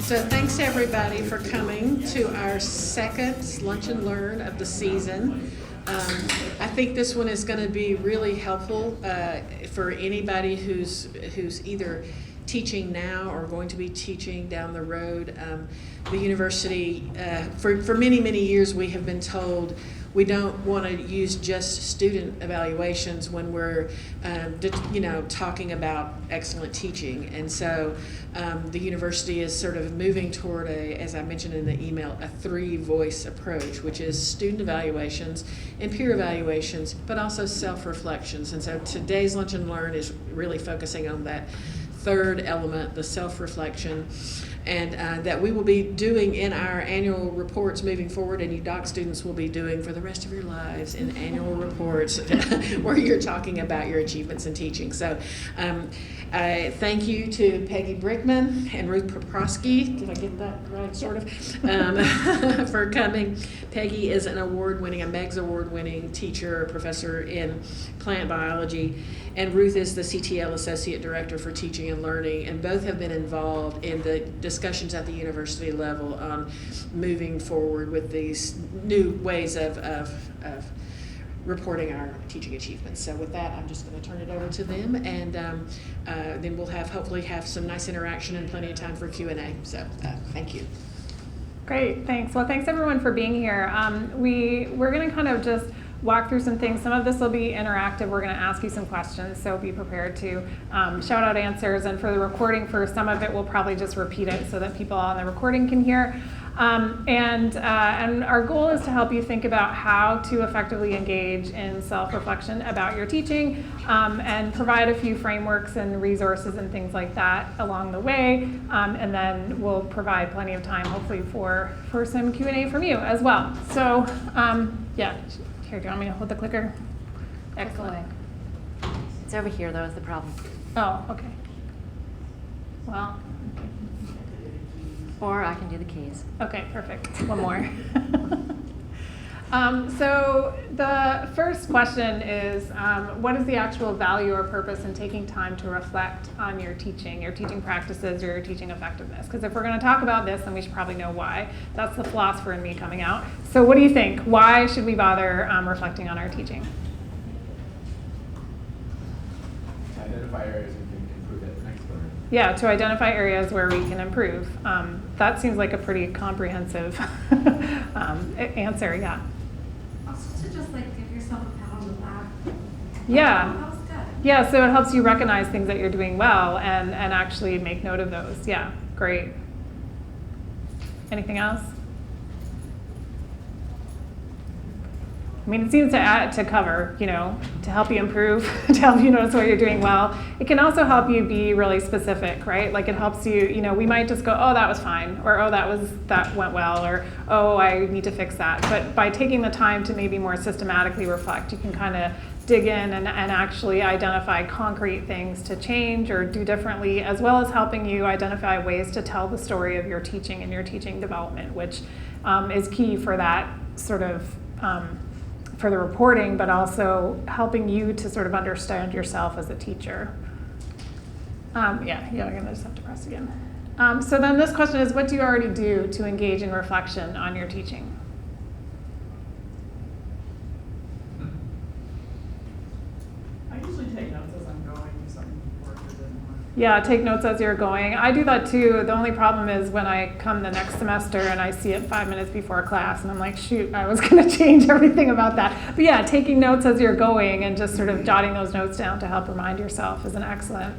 So thanks everybody for coming to our second Lunch and Learn of the season. I think this one is going to be really helpful for anybody who's either teaching now or going to be teaching down the road. The university, for many, many years we have been told we don't want to use just student evaluations when we're talking about excellent teaching. And so the university is sort of moving toward as I mentioned in the email, a 3-voice approach, which is student evaluations and peer evaluations, but also self-reflections. And so today's Lunch and Learn is really focusing on that third element, the self-reflection, and that we will be doing in our annual reports moving forward, and you doc students will be doing for the rest of your lives in annual reports where you're talking about your achievements in teaching. So thank you to Peggy Brickman and Ruth Poproski, did I get that right, sort of, for coming. Peggy is a MEGS award-winning teacher, professor in plant biology, and Ruth is the CTL Associate Director for Teaching and Learning, and both have been involved in the discussions at the university level on moving forward with these new ways of reporting our teaching achievements. So with that, I'm just going to turn it over to them, and then we'll hopefully have some nice interaction and plenty of time for Q&A. So thank you. Great, thanks. Well, thanks everyone for being here. We're going to kind of just walk through some things. Some of this will be interactive. We're going to ask you some questions, so be prepared to shout out answers. And for the recording, for some of it, we'll probably just repeat it so that people on the recording can hear. And our goal is to help you think about how to effectively engage in self-reflection about your teaching, and provide a few frameworks and resources and things like that along the way. And then we'll provide plenty of time, hopefully, for some Q&A from you as well. So, yeah. Here, do you want me to hold the clicker? Excellent. It's over here, though, is the problem. Oh, okay. Well. Or I can do the keys. Okay, perfect. One more. So the first question is, what is the actual value or purpose in taking time to reflect on your teaching practices, or your teaching effectiveness? Because if we're going to talk about this, then we should probably know why. That's the philosopher in me coming out. So what do you think? Why should we bother reflecting on our teaching? Identify areas we can improve it next learn. Yeah, to identify areas where we can improve. That seems like a pretty comprehensive answer, yeah. Also to just like give yourself a pat on the back. Yeah. That was good. Yeah, so it helps you recognize things that you're doing well and actually make note of those. Yeah, great. Anything else? I mean, it seems to cover, to help you improve, to help you notice what you're doing well. It can also help you be really specific, right? Like it helps you, we might just go, oh, that was fine, or oh, that went well, or oh, I need to fix that. But by taking the time to maybe more systematically reflect, you can kind of dig in and actually identify concrete things to change or do differently, as well as helping you identify ways to tell the story of your teaching and your teaching development, which is key for that sort of for the reporting, but also helping you to sort of understand yourself as a teacher. Yeah, I'm gonna just have to press again. So then this question is, what do you already do to engage in reflection on your teaching? I usually take notes as I'm going, if something works or doesn't work. Yeah, take notes as you're going. I do that too. The only problem is when I come the next semester and I see it 5 minutes before class and I'm like, shoot, I was gonna change everything about that. But yeah, taking notes as you're going and just sort of jotting those notes down to help remind yourself is an excellent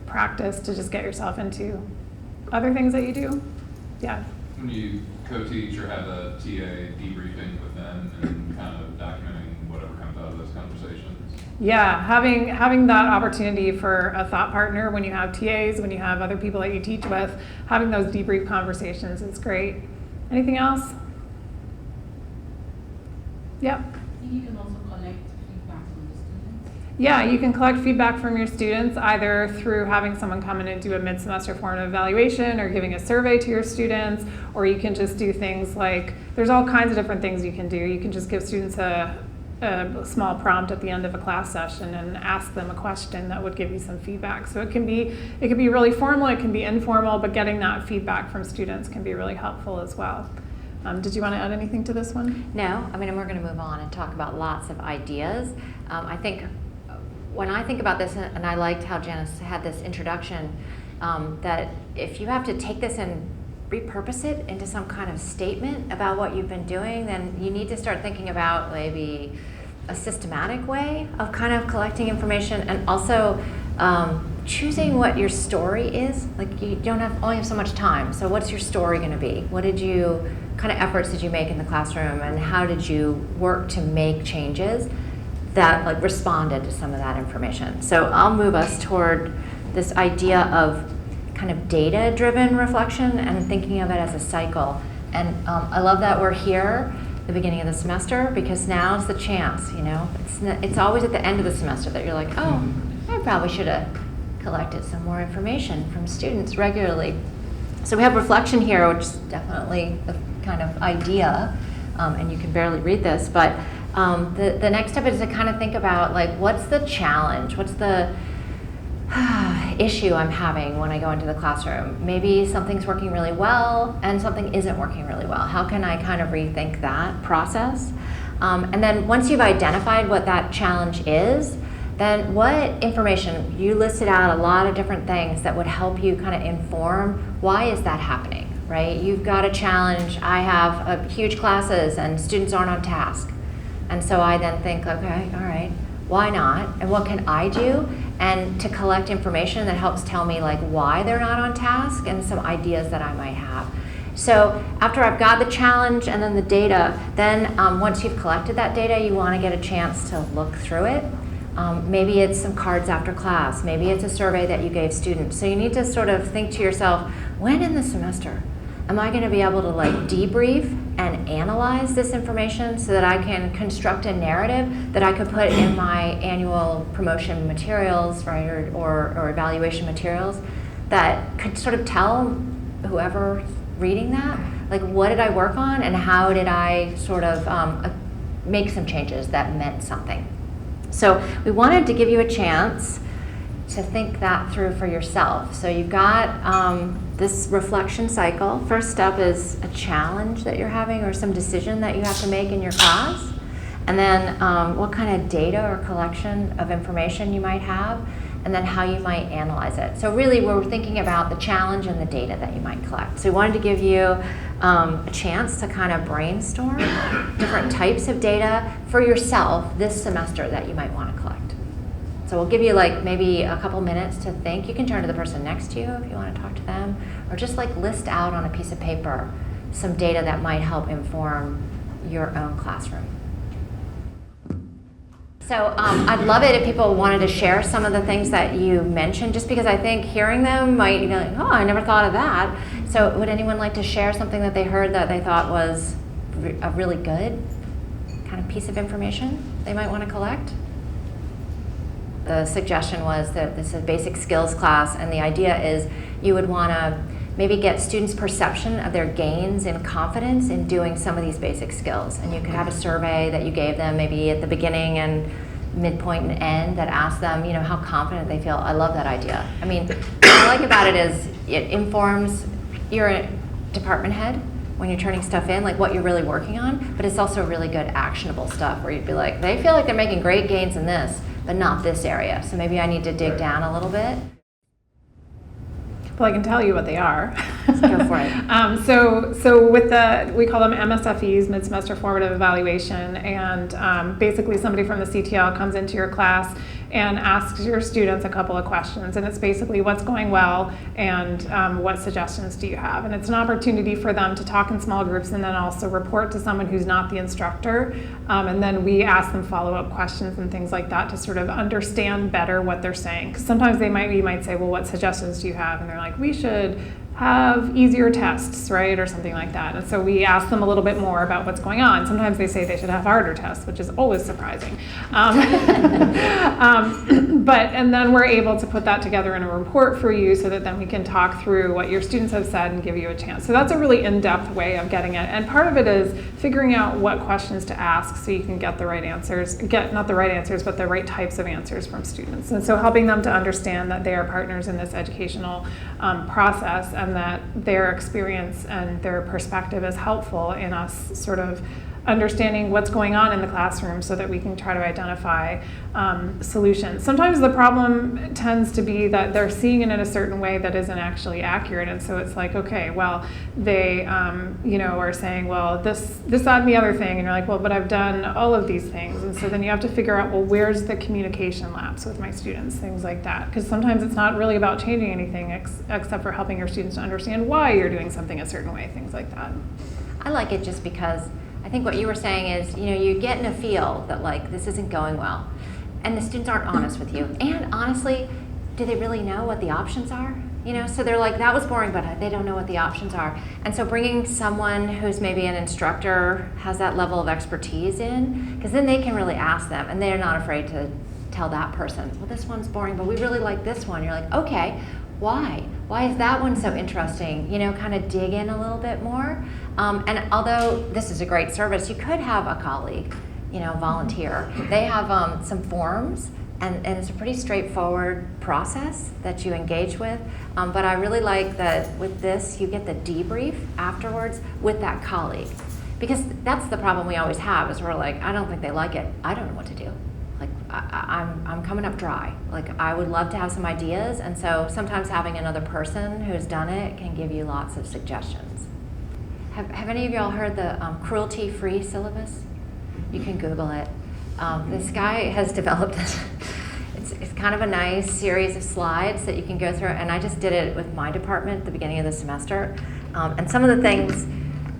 practice to just get yourself into other things that you do. Yeah. When you co-teach or have a TA debriefing with them and kind of documenting whatever comes out of those conversations. Yeah, having that opportunity for a thought partner when you have TAs, when you have other people that you teach with, having those debrief conversations is great. Anything else? Yep. You can also collect feedback from the students. Yeah, you can collect feedback from your students either through having someone come in and do a mid-semester formative evaluation or giving a survey to your students, or you can just do things like, there's all kinds of different things you can do. You can just give students a a small prompt at the end of a class session and ask them a question that would give you some feedback. So it can be really formal, it can be informal, but getting that feedback from students can be really helpful as well. Did you want to add anything to this one? No, I mean, we're going to move on and talk about lots of ideas. I think when I think about this, and I liked how Janice had this introduction, that if you have to take this and repurpose it into some kind of statement about what you've been doing, then you need to start thinking about maybe a systematic way of kind of collecting information, and also choosing what your story is. Like, you don't only have so much time, so what's your story going to be? What kind of efforts did you make in the classroom, and how did you work to make changes that like responded to some of that information? So I'll move us toward this idea of kind of data-driven reflection and thinking of it as a cycle. And I love that we're here at the beginning of the semester, because now's the chance, It's always at the end of the semester that you're like, oh, I probably should have collected some more information from students regularly. So we have reflection here, which is definitely a kind of idea, and you can barely read this, but the next step is to kind of think about, like, what's the challenge? What's the issue I'm having when I go into the classroom? Maybe something's working really well and something isn't working really well. How can I kind of rethink that process? And then once you've identified what that challenge is, then what information, you listed out a lot of different things that would help you kind of inform why is that happening, right? You've got a challenge, I have huge classes and students aren't on task. And so I then think, okay, all right, why not? And what can I do? And to collect information that helps tell me like why they're not on task and some ideas that I might have. So after I've got the challenge and then the data, then once you've collected that data, you want to get a chance to look through it. Maybe it's some cards after class. Maybe it's a survey that you gave students. So you need to sort of think to yourself, when in the semester am I going to be able to like debrief and analyze this information so that I can construct a narrative that I could put in my annual promotion materials, right, or evaluation materials that could sort of tell whoever reading that, like, what did I work on and how did I sort of make some changes that meant something. So we wanted to give you a chance to think that through for yourself. So you've got this reflection cycle. First step is a challenge that you're having or some decision that you have to make in your class. And then what kind of data or collection of information you might have, and then how you might analyze it. So really we're thinking about the challenge and the data that you might collect. So we wanted to give you a chance to kind of brainstorm different types of data for yourself this semester that you might want to collect. So we'll give you like maybe a couple minutes to think. You can turn to the person next to you if you want to talk to them, or just like list out on a piece of paper some data that might help inform your own classroom. So I'd love it if people wanted to share some of the things that you mentioned, just because I think hearing them might be like, oh, I never thought of that. So would anyone like to share something that they heard that they thought was a really good kind of piece of information they might want to collect? The suggestion was that this is a basic skills class, and the idea is you would want to maybe get students' perception of their gains in confidence in doing some of these basic skills. And you could have a survey that you gave them maybe at the beginning and midpoint and end that asked them, how confident they feel. I love that idea. I mean, what I like about it is it informs your department head when you're turning stuff in, like what you're really working on, but it's also really good actionable stuff where you'd be like, they feel like they're making great gains in this, but not this area. So maybe I need to dig down a little bit. Well, I can tell you what they are. Go for it. So with we call them MSFEs, mid-semester formative evaluation, and basically somebody from the CTL comes into your class and asks your students a couple of questions, and it's basically what's going well and what suggestions do you have. And it's an opportunity for them to talk in small groups and then also report to someone who's not the instructor, and then we ask them follow-up questions and things like that to sort of understand better what they're saying. Because sometimes we might say, well, what suggestions do you have? And they're like, we should have easier tests, right, or something like that. And so we ask them a little bit more about what's going on. Sometimes they say they should have harder tests, which is always surprising. And then we're able to put that together in a report for you so that then we can talk through what your students have said and give you a chance. So that's a really in-depth way of getting it. And part of it is figuring out what questions to ask so you can get the right answers, not the right answers, but the right types of answers from students. And so helping them to understand that they are partners in this educational process, and that their experience and their perspective is helpful in us sort of understanding what's going on in the classroom so that we can try to identify solutions. Sometimes the problem tends to be that they're seeing it in a certain way that isn't actually accurate, and so it's like, okay, well, they are saying, well, this, that, and the other thing, and you're like, well, but I've done all of these things, and so then you have to figure out, well, where's the communication lapse with my students, things like that, because sometimes it's not really about changing anything except for helping your students to understand why you're doing something a certain way, things like that. I like it just because I think what you were saying is, you get in a feel that like this isn't going well, and the students aren't honest with you. And honestly, do they really know what the options are? So they're like, that was boring, but they don't know what the options are. And so bringing someone who's maybe an instructor, has that level of expertise in, because then they can really ask them, and they're not afraid to tell that person, well, this one's boring, but we really like this one. You're like, okay, why? Why is that one so interesting? Kind of dig in a little bit more. And although this is a great service, you could have a colleague, volunteer. They have some forms, and it's a pretty straightforward process that you engage with. But I really like that with this, you get the debrief afterwards with that colleague. Because that's the problem we always have, is we're like, I don't think they like it. I don't know what to do. Like, I'm coming up dry. Like, I would love to have some ideas, and so sometimes having another person who's done it can give you lots of suggestions. Have any of y'all heard the cruelty-free syllabus? You can Google it. This guy has developed this. It's kind of a nice series of slides that you can go through, and I just did it with my department at the beginning of the semester. And some of the things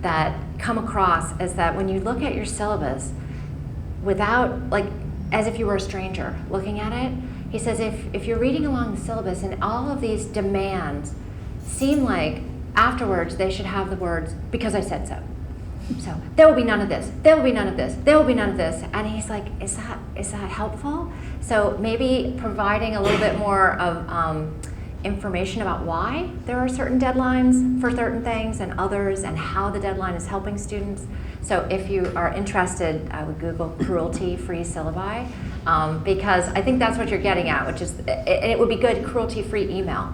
that come across is that when you look at your syllabus without, like, as if you were a stranger looking at it, he says if you're reading along the syllabus and all of these demands seem like afterwards they should have the words, because I said so. So there will be none of this, there will be none of this, there will be none of this. And he's like, is that helpful? So maybe providing a little bit more of information about why there are certain deadlines for certain things and others, and how the deadline is helping students. So if you are interested, I would Google cruelty-free syllabi, because I think that's what you're getting at, which is, it would be good cruelty-free email,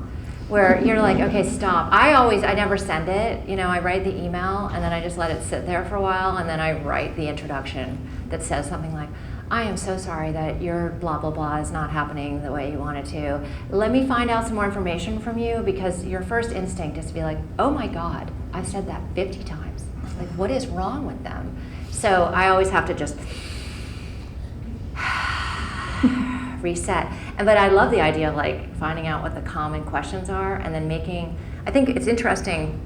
where you're like, okay, stop. I never send it. I write the email, and then I just let it sit there for a while, and then I write the introduction that says something like, I am so sorry that your blah, blah, blah is not happening the way you want it to. Let me find out some more information from you, because your first instinct is to be like, oh my God, I've said that 50 times. Like, what is wrong with them? So I always have to just reset. But I love the idea of like finding out what the common questions are, and then I think it's interesting,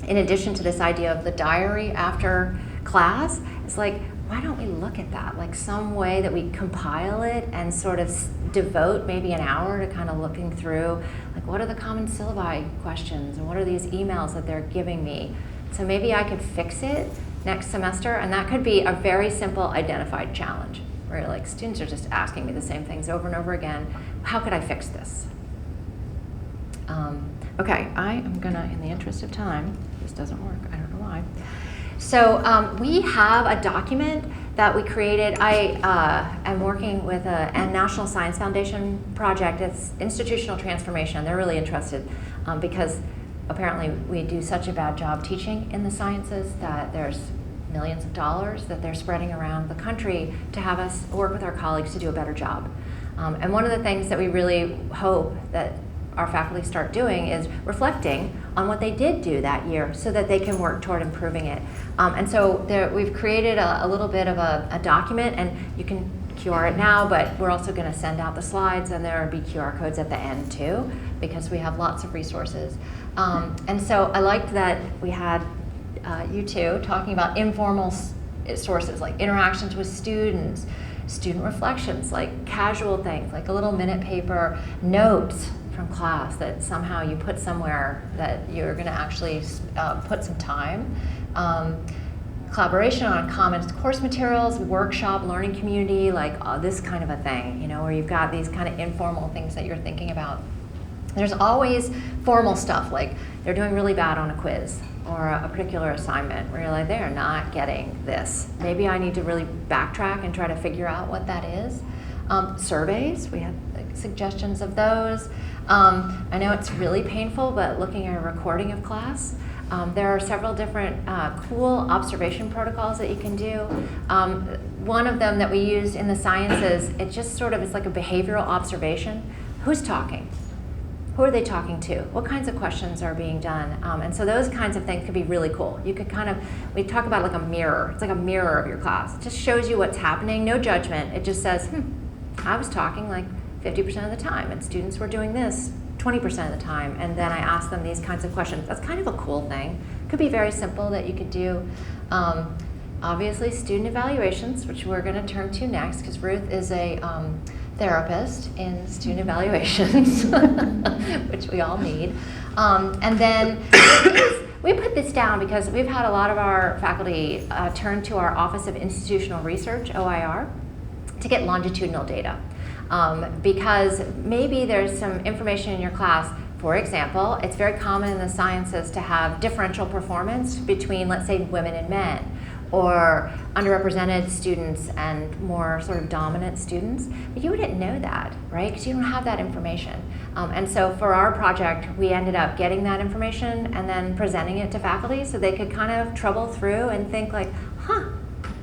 in addition to this idea of the diary after class, it's like, why don't we look at that? Like some way that we compile it and sort of devote maybe an hour to kind of looking through, like, what are the common syllabi questions, and what are these emails that they're giving me? So maybe I could fix it next semester, and that could be a very simple identified challenge, where like students are just asking me the same things over and over again. How could I fix this? Okay, I am gonna, in the interest of time, this doesn't work, I don't know why. So we have a document that we created. I am working with a National Science Foundation project. It's institutional transformation. They're really interested because apparently we do such a bad job teaching in the sciences that there's millions of dollars that they're spreading around the country to have us work with our colleagues to do a better job. And one of the things that we really hope that our faculty start doing is reflecting on what they did do that year so that they can work toward improving it. And so we've created a little bit of a document, and you can QR it now, but we're also going to send out the slides, and there will be QR codes at the end too, because we have lots of resources. And so I liked that we had you two talking about informal sources, like interactions with students, student reflections, like casual things, like a little minute paper, notes from class that somehow you put somewhere that you're going to actually put some time. Collaboration on common course materials, workshop, learning community, like this kind of a thing, you know, where you've got these kind of informal things that you're thinking about. There's always formal stuff, like they're doing really bad on a quiz or a particular assignment where you're like, they're not getting this. Maybe I need to really backtrack and try to figure out what that is. Surveys, we have like, suggestions of those. I know it's really painful, but looking at a recording of class, there are several different cool observation protocols that you can do. One of them that we used in the sciences, it just sort of is like a behavioral observation. Who's talking? Who are they talking to? What kinds of questions are being done? And so those kinds of things could be really cool. You could kind of, we talk about like a mirror. It's like a mirror of your class. It just shows you what's happening, no judgment. It just says, I was talking like 50% of the time, and students were doing this 20% of the time, and then I asked them these kinds of questions. That's kind of a cool thing. Could be very simple that you could do. Obviously, student evaluations, which we're going to turn to next, because Ruth is a therapist in student evaluations, which we all need. And then we put this down because we've had a lot of our faculty turn to our Office of Institutional Research, OIR, to get longitudinal data. Because maybe there's some information in your class. For example, it's very common in the sciences to have differential performance between, let's say, women and men, or underrepresented students and more sort of dominant students. But you wouldn't know that, right? Because you don't have that information. And so for our project, we ended up getting that information and then presenting it to faculty so they could kind of trouble through and think like,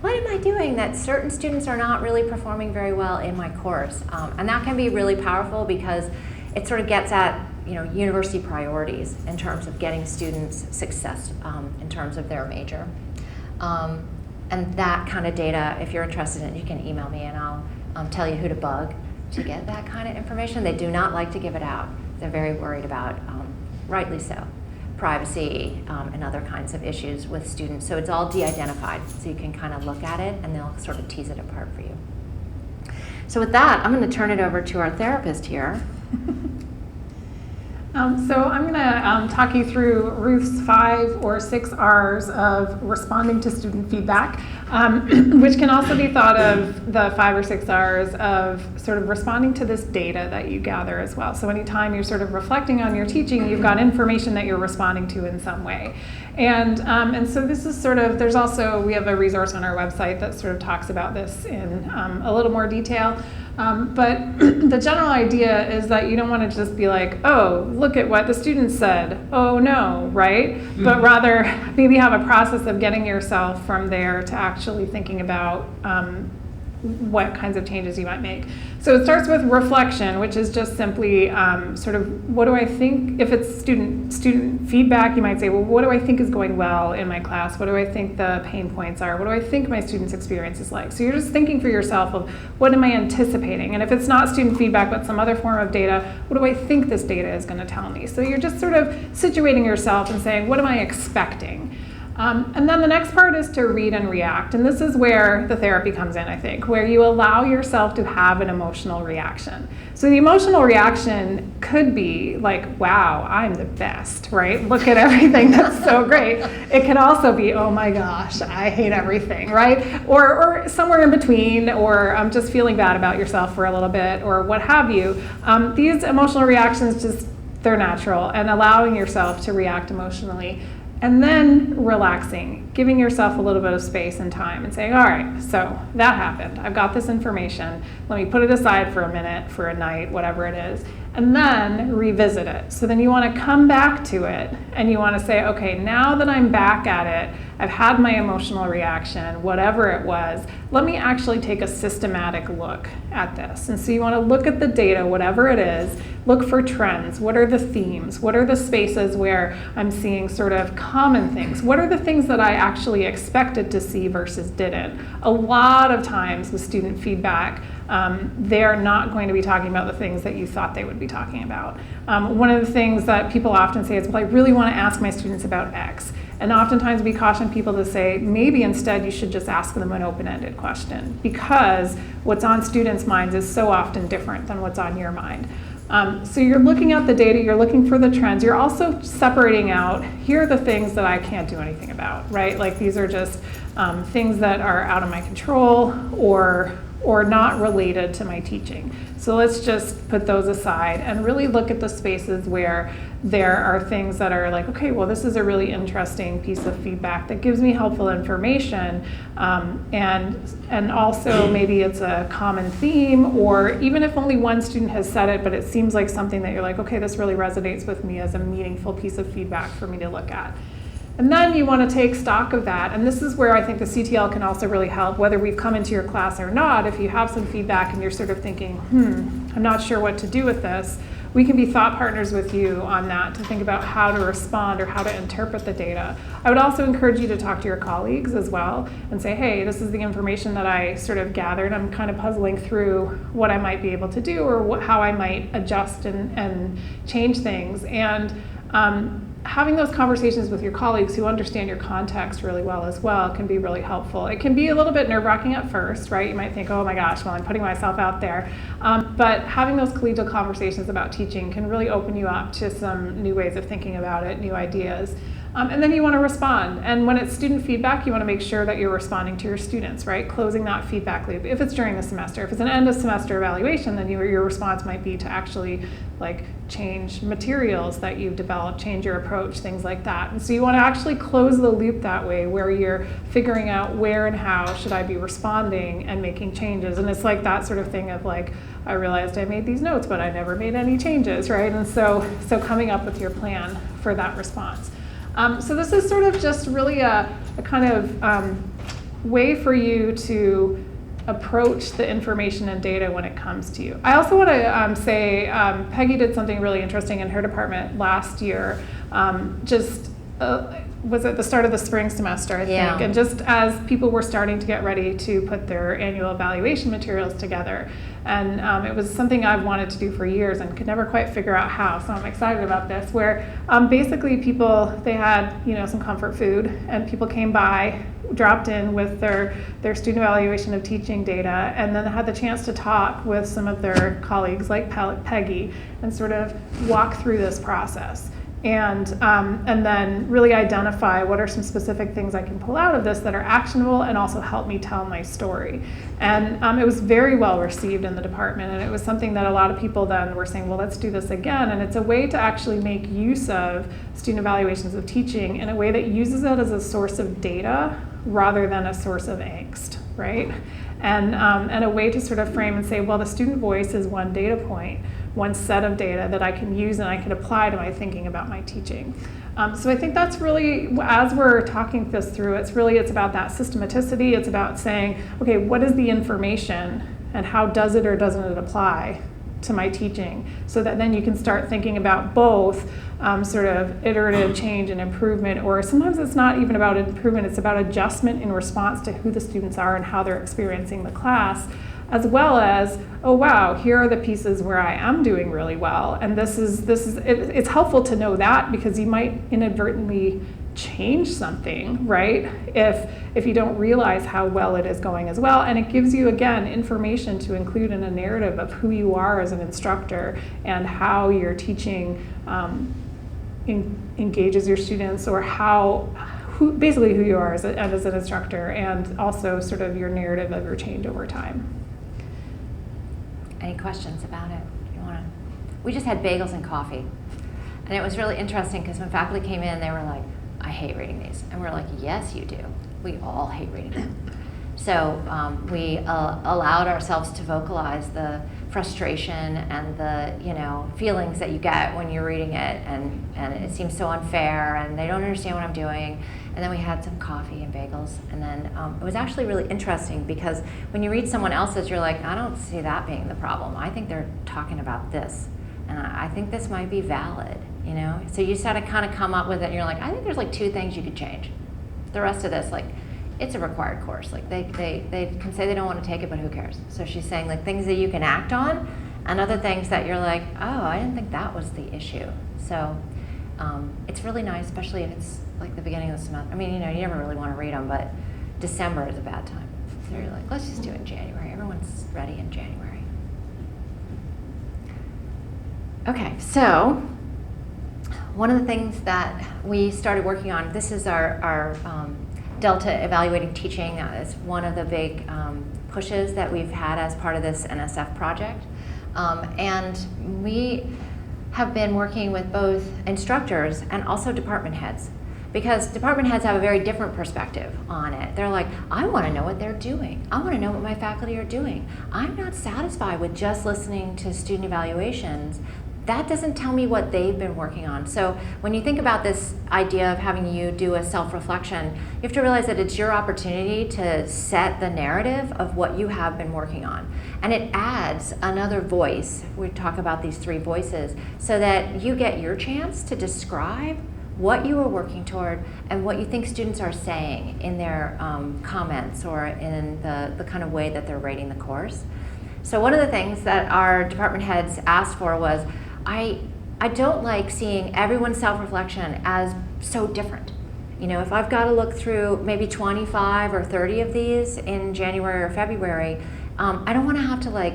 what am I doing that certain students are not really performing very well in my course? And that can be really powerful because it sort of gets at university priorities in terms of getting students success in terms of their major. And that kind of data, if you're interested in it, you can email me and I'll tell you who to bug to get that kind of information. They do not like to give it out. They're very worried about, rightly so, privacy and other kinds of issues with students. So it's all de-identified, so you can kind of look at it and they'll sort of tease it apart for you. So with that, I'm going to turn it over to our therapist here. So I'm going to talk you through Ruth's 5 or 6 R's of responding to student feedback, which can also be thought of the 5 or 6 R's of sort of responding to this data that you gather as well. So anytime you're sort of reflecting on your teaching, you've got information that you're responding to in some way. And so this is sort of, there's also, we have a resource on our website that sort of talks about this in a little more detail. But the general idea is that you don't want to just be like, oh, look at what the student said. Oh no, right? But rather maybe have a process of getting yourself from there to actually thinking about what kinds of changes you might make. So it starts with reflection, which is just simply sort of, what do I think? If it's student feedback, you might say, well, what do I think is going well in my class? What do I think the pain points are? What do I think my students' experience is like? So you're just thinking for yourself of, what am I anticipating? And if it's not student feedback, but some other form of data, what do I think this data is going to tell me? So you're just sort of situating yourself and saying, what am I expecting? And then the next part is to read and react. And this is where the therapy comes in, I think, where you allow yourself to have an emotional reaction. So the emotional reaction could be like, wow, I'm the best, right? Look at everything, that's so great. It can also be, oh my gosh, I hate everything, right? Or somewhere in between, or just feeling bad about yourself for a little bit, or what have you. These emotional reactions just, they're natural, and allowing yourself to react emotionally. And then relaxing, giving yourself a little bit of space and time and saying, all right, so that happened. I've got this information. Let me put it aside for a minute, for a night, whatever it is, and then revisit it. So then you want to come back to it and you want to say, okay, now that I'm back at it, I've had my emotional reaction, whatever it was, let me actually take a systematic look at this. And so you want to look at the data, whatever it is, look for trends. What are the themes? What are the spaces where I'm seeing sort of common things? What are the things that I actually expected to see versus didn't? A lot of times with student feedback, they're not going to be talking about the things that you thought they would be talking about. One of the things that people often say is, well, I really want to ask my students about X. And oftentimes we caution people to say, maybe instead you should just ask them an open-ended question, because what's on students' minds is so often different than what's on your mind. So you're looking at the data, you're looking for the trends, you're also separating out, here are the things that I can't do anything about, right? Like these are just things that are out of my control or not related to my teaching. So let's just put those aside and really look at the spaces where there are things that are like, okay, well, this is a really interesting piece of feedback that gives me helpful information, and also maybe it's a common theme, or even if only one student has said it, but it seems like something that you're like, okay, this really resonates with me as a meaningful piece of feedback for me to look at. And then you want to take stock of that, and this is where I think the CTL can also really help, whether we've come into your class or not. If you have some feedback and you're sort of thinking, I'm not sure what to do with this, we can be thought partners with you on that to think about how to respond or how to interpret the data. I would also encourage you to talk to your colleagues as well and say, hey, this is the information that I sort of gathered. I'm kind of puzzling through what I might be able to do or how I might adjust and change things. And having those conversations with your colleagues who understand your context really well as well can be really helpful. It can be a little bit nerve-wracking at first, right? You might think, oh my gosh, well, I'm putting myself out there. But having those collegial conversations about teaching can really open you up to some new ways of thinking about it, new ideas. And then you want to respond. And when it's student feedback, you want to make sure that you're responding to your students, right? Closing that feedback loop. If it's during the semester, if it's an end of semester evaluation, then your response might be to actually like change materials that you've developed, change your approach, things like that. And so you want to actually close the loop that way, where you're figuring out where and how should I be responding and making changes. And it's like that sort of thing of like, I realized I made these notes, but I never made any changes, right? And so coming up with your plan for that response. So this is sort of just really a kind of way for you to approach the information and data when it comes to you. I also want to say Peggy did something really interesting in her department last year, was at the start of the spring semester, I think, and just as people were starting to get ready to put their annual evaluation materials together. And it was something I've wanted to do for years and could never quite figure out how, so I'm excited about this, where basically people, they had some comfort food, and people came by, dropped in with their student evaluation of teaching data, and then had the chance to talk with some of their colleagues like Peggy and sort of walk through this process. And then really identify what are some specific things I can pull out of this that are actionable and also help me tell my story. And it was very well received in the department, and it was something that a lot of people then were saying, well, let's do this again. And it's a way to actually make use of student evaluations of teaching in a way that uses it as a source of data rather than a source of angst, right? And a way to sort of frame and say, well, the student voice is one data point, one set of data that I can use and I can apply to my thinking about my teaching. So I think that's really, as we're talking this through, it's about that systematicity. It's about saying, okay, what is the information and how does it or doesn't it apply to my teaching, so that then you can start thinking about both sort of iterative change and improvement, or sometimes it's not even about improvement, it's about adjustment in response to who the students are and how they're experiencing the class, as well as, oh wow, here are the pieces where I am doing really well. And it's helpful to know that, because you might inadvertently change something, right? If you don't realize how well it is going as well. And it gives you, again, information to include in a narrative of who you are as an instructor and how your teaching engages your students, or basically who you are as an instructor, and also sort of your narrative of your change over time. Any questions about it? We just had bagels and coffee. And it was really interesting because when faculty came in, they were like, I hate reading these. And we're like, yes, you do. We all hate reading them. So we allowed ourselves to vocalize the frustration and the feelings that you get when you're reading it, and it seems so unfair, and they don't understand what I'm doing. And then we had some coffee and bagels, and then it was actually really interesting, because when you read someone else's, you're like, I don't see that being the problem. I think they're talking about this, and I think this might be valid, So you just had to kind of come up with it, and you're like, I think there's like 2 things you could change. The rest of this, like, it's a required course. Like they can say they don't want to take it, but who cares? So she's saying like things that you can act on, and other things that you're like, oh, I didn't think that was the issue. So it's really nice, especially if it's like the beginning of the semester. I mean, you never really want to read them, but December is a bad time. So you're like, let's just do it in January. Everyone's ready in January. Okay, so one of the things that we started working on, this is our Delta Evaluating Teaching. It's one of the big pushes that we've had as part of this NSF project. And we have been working with both instructors and also department heads, because department heads have a very different perspective on it. They're like, I want to know what they're doing. I want to know what my faculty are doing. I'm not satisfied with just listening to student evaluations. That doesn't tell me what they've been working on. So when you think about this idea of having you do a self-reflection, you have to realize that it's your opportunity to set the narrative of what you have been working on. And it adds another voice. We talk about these 3 voices, so that you get your chance to describe what you are working toward and what you think students are saying in their comments or in the kind of way that they're rating the course. So one of the things that our department heads asked for was, I don't like seeing everyone's self-reflection as so different. You know, if I've got to look through maybe 25 or 30 of these in January or February, I don't want to have to like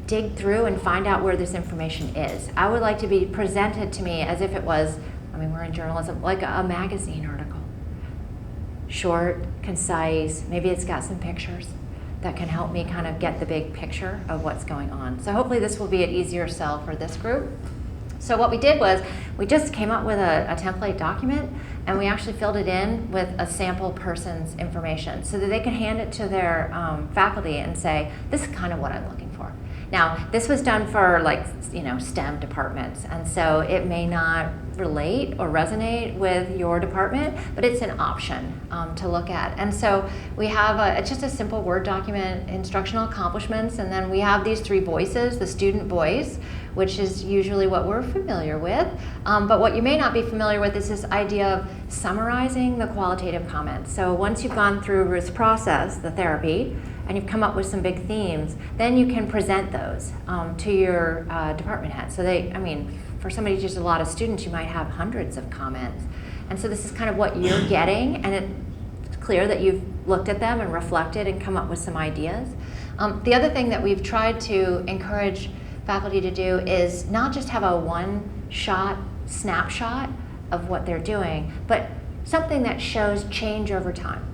dig through and find out where this information is. I would like to be presented to me as if it was, I mean, we're in journalism, like a magazine article. Short, concise, maybe it's got some pictures that can help me kind of get the big picture of what's going on. So hopefully this will be an easier sell for this group. So what we did was we just came up with a template document, and we actually filled it in with a sample person's information so that they could hand it to their faculty and say, this is kind of what I'm looking for. Now, this was done for like, you know, STEM departments, and so it may not relate or resonate with your department, but it's an option to look at. And so we have it's just a simple Word document, instructional accomplishments, and then we have these 3 voices, the student voice, which is usually what we're familiar with, but what you may not be familiar with is this idea of summarizing the qualitative comments. So once you've gone through Ruth's process, the therapy, and you've come up with some big themes, then you can present those to your department head. So they, I mean, for somebody who teaches a lot of students, you might have hundreds of comments. And so this is kind of what you're getting, and it's clear that you've looked at them and reflected and come up with some ideas. The other thing that we've tried to encourage faculty to do is not just have a one-shot snapshot of what they're doing, but something that shows change over time.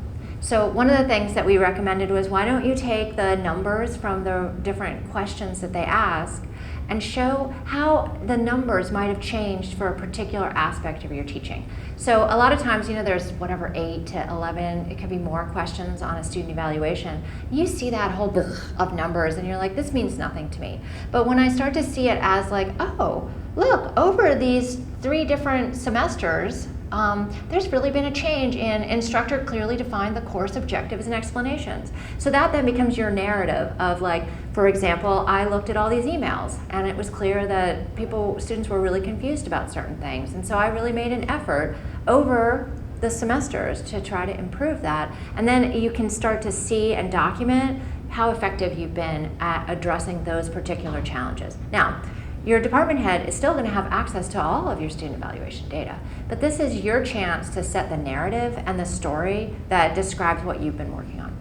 So one of the things that we recommended was, why don't you take the numbers from the different questions that they ask and show how the numbers might have changed for a particular aspect of your teaching. So a lot of times, you know, there's whatever 8 to 11, it could be more questions on a student evaluation. You see that whole book of numbers and you're like, this means nothing to me. But when I start to see it as like, oh, look, over these 3 different semesters, there's really been a change in instructor clearly defined the course objectives and explanations. So that then becomes your narrative of like, for example, I looked at all these emails and it was clear that students were really confused about certain things. And so I really made an effort over the semesters to try to improve that. And then you can start to see and document how effective you've been at addressing those particular challenges. Now, your department head is still going to have access to all of your student evaluation data, but this is your chance to set the narrative and the story that describes what you've been working on.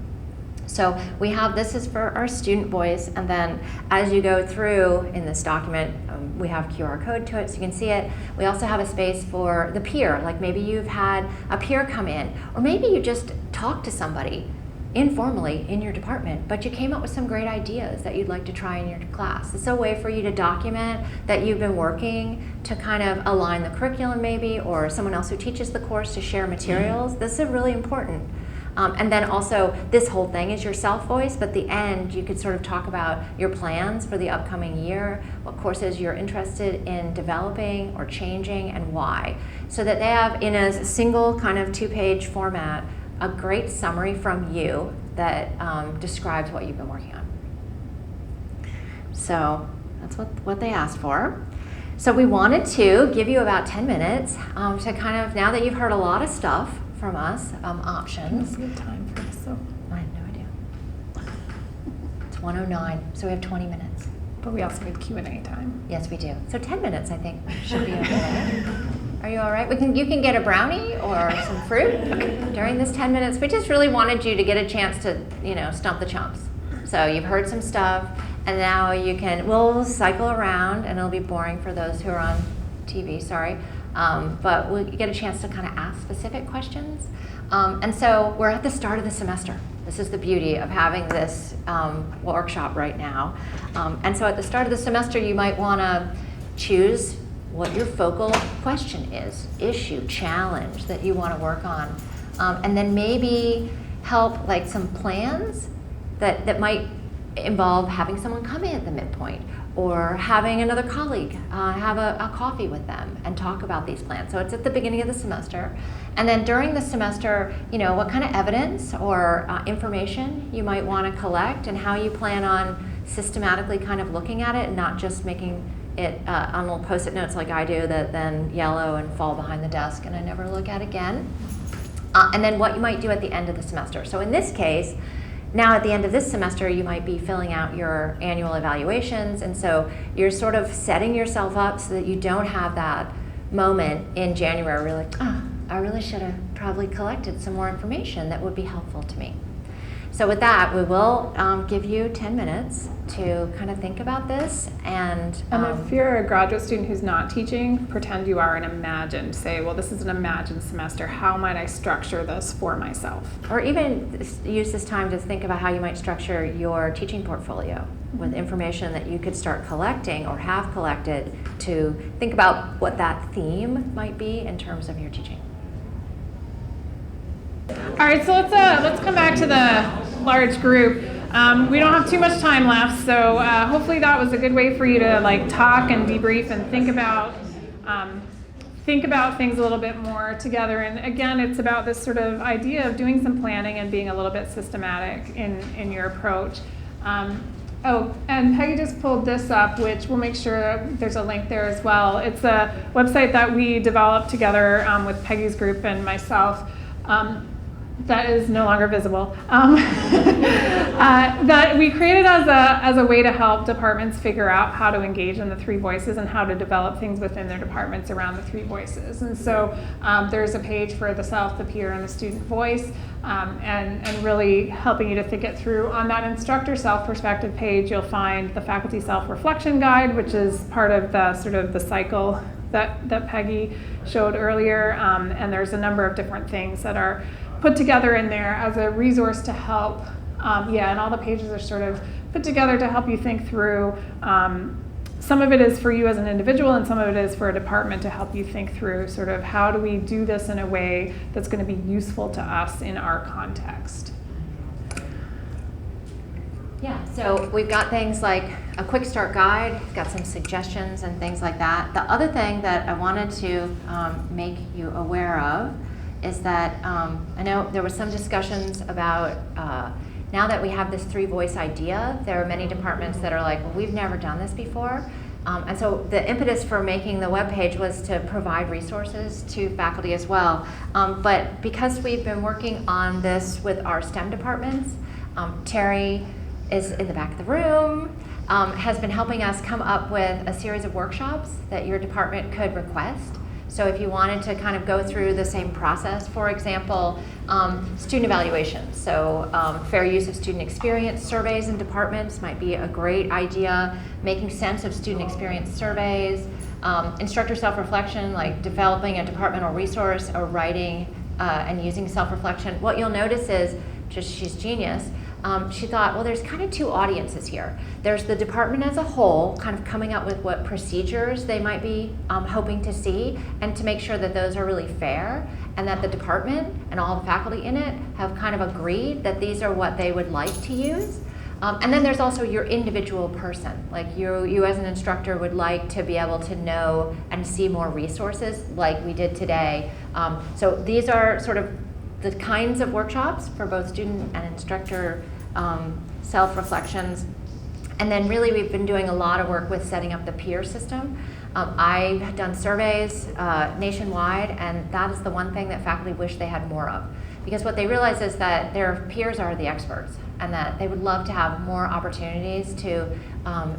So we have, this is for our student voice, and then as you go through in this document, we have QR code to it so you can see it. We also have a space for the peer, like maybe you've had a peer come in, or maybe you just talked to somebody informally in your department, but you came up with some great ideas that you'd like to try in your class. It's a way for you to document that you've been working to kind of align the curriculum maybe, or someone else who teaches the course to share materials. This is really important. And then also, this whole thing is your self-voice, but at the end, you could sort of talk about your plans for the upcoming year, what courses you're interested in developing or changing, and why. So that they have, in a single kind of 2-page format, a great summary from you that describes what you've been working on. So that's what they asked for. So we wanted to give you about 10 minutes to kind of, now that you've heard a lot of stuff from us, options. We have time for this, so. I have no idea. It's 1:09, so we have 20 minutes. But we also need Q&A time. Yes, we do. So 10 minutes, I think, should be okay. Are you all right? You can get a brownie or some fruit during this 10 minutes. We just really wanted you to get a chance to, stump the chumps. So you've heard some stuff, and now we'll cycle around, and it'll be boring for those who are on TV, sorry. But we'll get a chance to kind of ask specific questions. And so we're at the start of the semester. This is the beauty of having this workshop right now. And so at the start of the semester, you might want to choose what your focal question is, issue, challenge that you want to work on. And then maybe help like some plans that might involve having someone come in at the midpoint, or having another colleague have a coffee with them and talk about these plans. So it's at the beginning of the semester. And then during the semester, what kind of evidence or information you might want to collect, and how you plan on systematically kind of looking at it, and not just making it on little Post-it notes like I do that then yellow and fall behind the desk and I never look at again. And then what you might do at the end of the semester. So in this case, now at the end of this semester, you might be filling out your annual evaluations, and so you're sort of setting yourself up so that you don't have that moment in January where you're like, I really should have probably collected some more information that would be helpful to me. So with that, we will give you 10 minutes to kind of think about this. And if you're a graduate student who's not teaching, pretend you are and imagine. Say, well, this is an imagined semester. How might I structure this for myself? Or even use this time to think about how you might structure your teaching portfolio with information that you could start collecting or have collected, to think about what that theme might be in terms of your teaching. All right, so let's come back to the large group. We don't have too much time left, so hopefully that was a good way for you to like talk and debrief and think about things a little bit more together. And again, it's about this sort of idea of doing some planning and being a little bit systematic in your approach. Oh, and Peggy just pulled this up, which we'll make sure there's a link there as well. It's a website that we developed together with Peggy's group and myself. That is no longer visible. That we created as a way to help departments figure out how to engage in the three voices and how to develop things within their departments around the three voices. And so there's a page for the self, the peer, and the student voice, and really helping you to think it through. On that instructor self-perspective page, you'll find the faculty self-reflection guide, which is part of the sort of the cycle that Peggy showed earlier. And there's a number of different things that are put together in there as a resource to help, and all the pages are sort of put together to help you think through. Some of it is for you as an individual, and some of it is for a department to help you think through sort of how do we do this in a way that's going to be useful to us in our context. Yeah, so we've got things like a quick start guide, got some suggestions and things like that. The other thing that I wanted to make you aware of is that I know there were some discussions about now that we have this three voice idea, there are many departments that are like, well, we've never done this before. And so the impetus for making the webpage was to provide resources to faculty as well. But because we've been working on this with our STEM departments, Terry is in the back of the room, has been helping us come up with a series of workshops that your department could request. So if you wanted to kind of go through the same process, for example, student evaluation. So fair use of student experience surveys in departments might be a great idea. Making sense of student experience surveys. Instructor self-reflection, like developing a departmental resource or writing and using self-reflection. What you'll notice is, just she's genius, she thought, well, there's kind of two audiences here. There's the department as a whole, kind of coming up with what procedures they might be hoping to see, and to make sure that those are really fair, and that the department and all the faculty in it have kind of agreed that these are what they would like to use. And then there's also your individual person. Like you as an instructor would like to be able to know and see more resources like we did today. So these are sort of the kinds of workshops for both student and instructor self-reflections. And then really we've been doing a lot of work with setting up the peer system. I've done surveys nationwide, and that is the one thing that faculty wish they had more of. Because what they realize is that their peers are the experts, and that they would love to have more opportunities to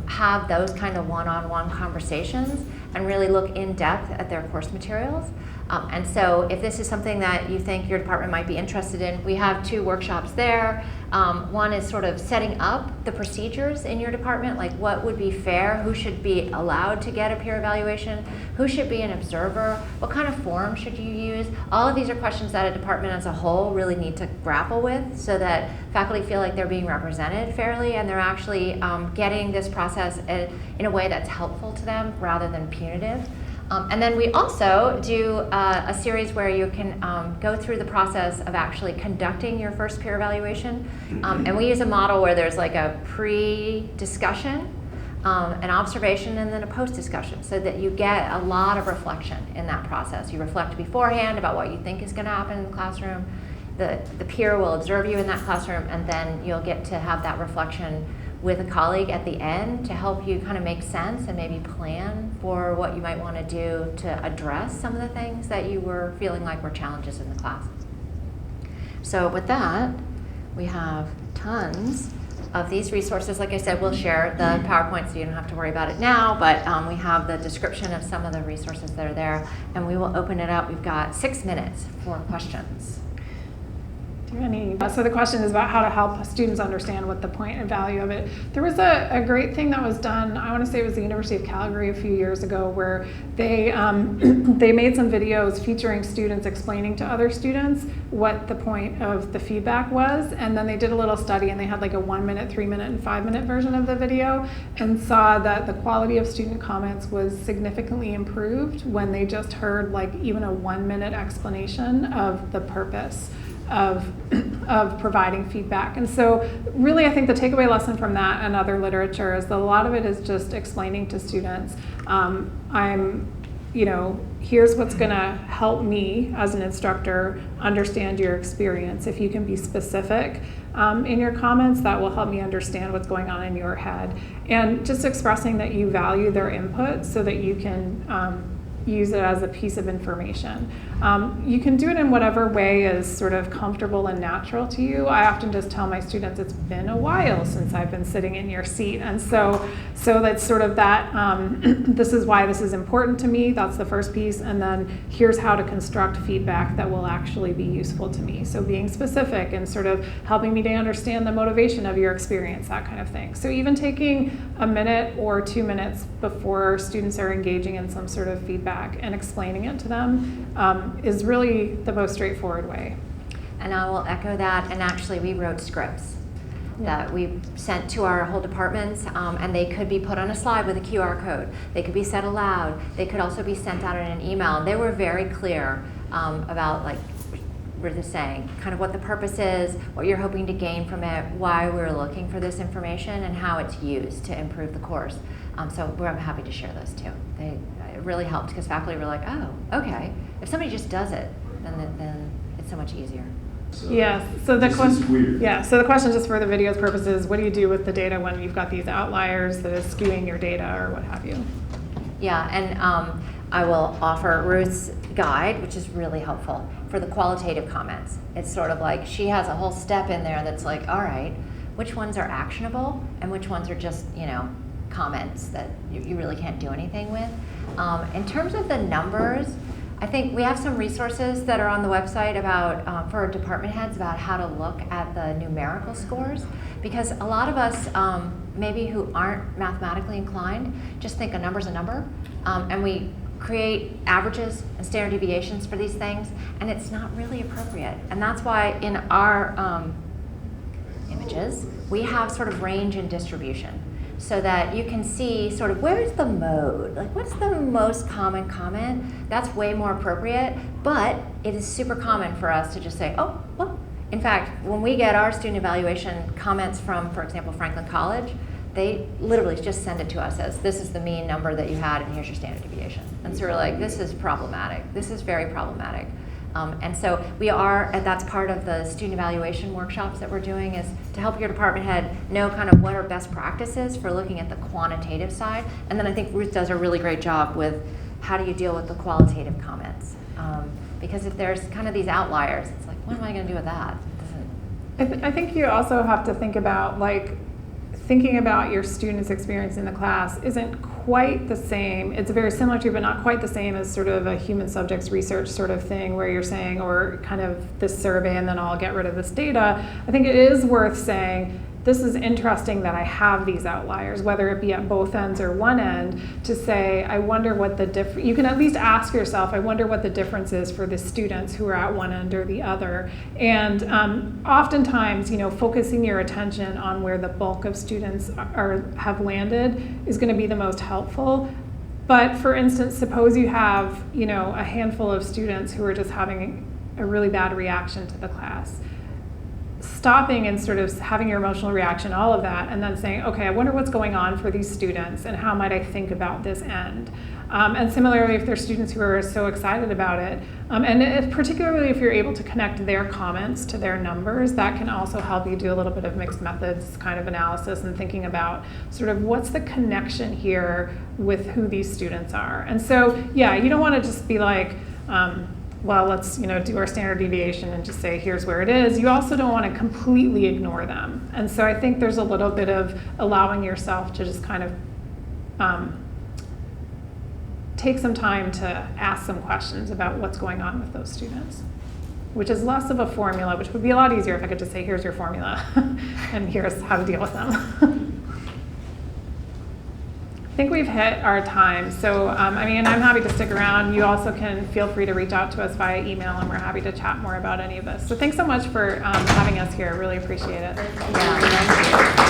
have those kind of one-on-one conversations and really look in depth at their course materials. And so if this is something that you think your department might be interested in, we have 2 workshops there. One is sort of setting up the procedures in your department, like what would be fair, who should be allowed to get a peer evaluation, who should be an observer, what kind of form should you use. All of these are questions that a department as a whole really need to grapple with so that faculty feel like they're being represented fairly and they're actually getting this process in a way that's helpful to them rather than punitive. And then we also do a series where you can go through the process of actually conducting your first peer evaluation. And we use a model where there's like a pre-discussion, an observation, and then a post-discussion so that you get a lot of reflection in that process. You reflect beforehand about what you think is going to happen in the classroom. The peer will observe you in that classroom, and then you'll get to have that reflection with a colleague at the end to help you kind of make sense and maybe plan for what you might want to do to address some of the things that you were feeling like were challenges in the class. So with that, we have tons of these resources. Like I said, we'll share the PowerPoint so you don't have to worry about it now, but we have the description of some of the resources that are there, and we will open it up. We've got 6 minutes for questions. So the question is about how to help students understand what the point and value of it. There was a great thing that was done, I want to say it was the University of Calgary a few years ago, where they they made some videos featuring students explaining to other students what the point of the feedback was, and then they did a little study and they had like a 1 minute, 3 minute, and 5 minute version of the video and saw that the quality of student comments was significantly improved when they just heard like even a 1 minute explanation of the purpose of providing feedback. And so really I think the takeaway lesson from that and other literature is that a lot of it is just explaining to students, here's what's going to help me as an instructor understand your experience. If you can be specific in your comments, that will help me understand what's going on in your head. And just expressing that you value their input so that you can use it as a piece of information. You can do it in whatever way is sort of comfortable and natural to you. I often just tell my students it's been a while since I've been sitting in your seat, and so that's sort of that, this is why this is important to me, that's the first piece, and then here's how to construct feedback that will actually be useful to me. So being specific and sort of helping me to understand the motivation of your experience, that kind of thing. So even taking a minute or 2 minutes before students are engaging in some sort of feedback and explaining it to them is really the most straightforward way. And I will echo that, and actually we wrote scripts that we sent to our whole departments, and they could be put on a slide with a QR code. They could be said aloud. They could also be sent out in an email. And they were very clear about, like Ruth is saying, kind of what the purpose is, what you're hoping to gain from it, why we're looking for this information, and how it's used to improve the course. So I'm happy to share those too. It really helped because faculty were like, oh, okay. If somebody just does it, then it's so much easier. So so the question, so the question just for the video's purposes, what do you do with the data when you've got these outliers that is skewing your data or what have you? Yeah, and I will offer Ruth's guide, which is really helpful for the qualitative comments. It's sort of like she has a whole step in there that's like, all right, which ones are actionable and which ones are just, comments that you really can't do anything with. In terms of the numbers, I think we have some resources that are on the website about for department heads about how to look at the numerical scores, because a lot of us maybe who aren't mathematically inclined just think a number's a number, and we create averages and standard deviations for these things, and it's not really appropriate. And that's why in our images we have sort of range and distribution, so that you can see sort of where's the mode, like what's the most common comment. That's way more appropriate, but it is super common for us to just say, oh, well. In fact, when we get our student evaluation comments from, for example, Franklin College, they literally just send it to us as, this is the mean number that you had and here's your standard deviation. And so we're like, this is problematic. This is very problematic. And so we are, and that's part of the student evaluation workshops that we're doing, is to help your department head know kind of what are best practices for looking at the quantitative side. And then I think Ruth does a really great job with how do you deal with the qualitative comments. Because if there's kind of these outliers, it's like, what am I going to do with that? I think you also have to think about like thinking about your students' experience in the class isn't quite the same. It's very similar to, but not quite the same as sort of a human subjects research sort of thing where you're saying, or kind of this survey and then I'll get rid of this data. I think it is worth saying, this is interesting that I have these outliers, whether it be at both ends or one end, to say, I wonder what the you can at least ask yourself, I wonder what the difference is for the students who are at one end or the other. And oftentimes, focusing your attention on where the bulk of students have landed is going to be the most helpful. But for instance, suppose you have, a handful of students who are just having a really bad reaction to the class. Stopping and sort of having your emotional reaction, all of that, and then saying, okay, I wonder what's going on for these students and how might I think about this end. And similarly, if there's students who are so excited about it, and particularly if you're able to connect their comments to their numbers, that can also help you do a little bit of mixed methods kind of analysis and thinking about sort of what's the connection here with who these students are. And so, yeah, you don't want to just be like, well, let's do our standard deviation and just say, here's where it is. You also don't want to completely ignore them. And so I think there's a little bit of allowing yourself to just kind of take some time to ask some questions about what's going on with those students, which is less of a formula, which would be a lot easier if I could just say, here's your formula, and here's how to deal with them. I think we've hit our time, so I'm happy to stick around. You also can feel free to reach out to us via email, and we're happy to chat more about any of this. So thanks so much for having us here. Really appreciate it. Yeah, thank you.